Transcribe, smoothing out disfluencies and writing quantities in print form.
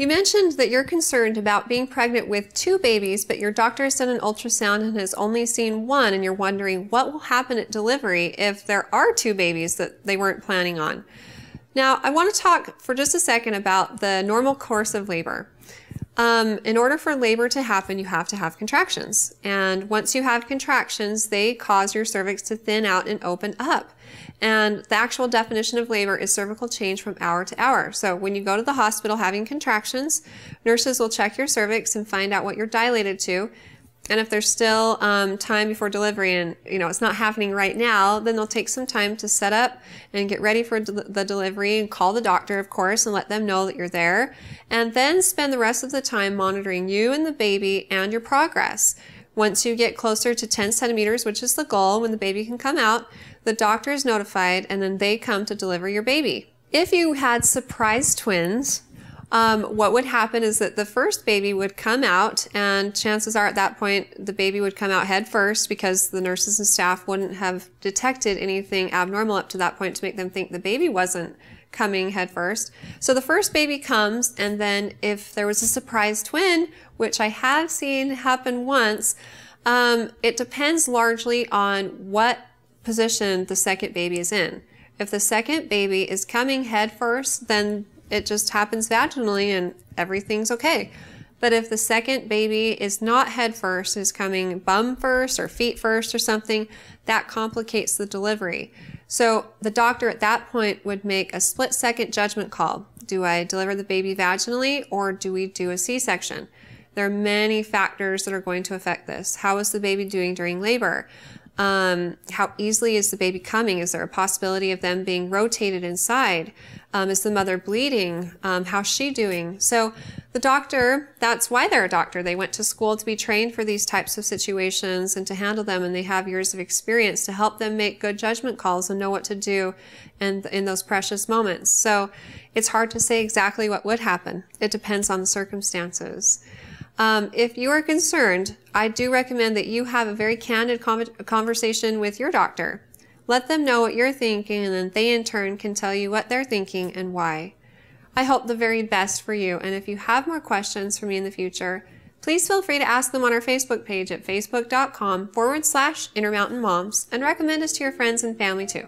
You mentioned that you're concerned about being pregnant with 2 babies, but your doctor has done an ultrasound and has only seen 1, and you're wondering what will happen at delivery if there are 2 babies that they weren't planning on. Now, I want to talk for just a second about the normal course of labor. In order for labor to happen, you have to have contractions. And once you have contractions, they cause your cervix to thin out and open up. And the actual definition of labor is cervical change from hour to hour. So when you go to the hospital having contractions, nurses will check your cervix and find out what you're dilated to. And if there's still time before delivery and it's not happening right now, then they'll take some time to set up and get ready for the delivery and call the doctor, of course, and let them know that you're there. And then spend the rest of the time monitoring you and the baby and your progress. Once you get closer to 10 centimeters, which is the goal when the baby can come out, the doctor is notified and then they come to deliver your baby. If you had surprise twins, what would happen is that the first baby would come out, and chances are at that point the baby would come out head first because the nurses and staff wouldn't have detected anything abnormal up to that point to make them think the baby wasn't coming head first. So the first baby comes, and then if there was a surprise twin, which I have seen happen once, it depends largely on what position the second baby is in. If the second baby is coming head first, then it just happens vaginally and everything's okay. But if the second baby is not head first, is coming bum first or feet first or something, that complicates the delivery. So the doctor at that point would make a split-second judgment call. Do I deliver the baby vaginally or do we do a C-section? There are many factors that are going to affect this. How is the baby doing during labor? How easily is the baby coming? Is there a possibility of them being rotated inside? Is the mother bleeding? How's she doing? So the doctor, that's why they're a doctor. They went to school to be trained for these types of situations and to handle them, and they have years of experience to help them make good judgment calls and know what to do in those precious moments. So it's hard to say exactly what would happen. It depends on the circumstances. If you are concerned, I do recommend that you have a very candid conversation with your doctor. Let them know what you're thinking, and then they in turn can tell you what they're thinking and why. I hope the very best for you, and if you have more questions for me in the future, please feel free to ask them on our Facebook page at facebook.com/InterMountainMoms and recommend us to your friends and family too.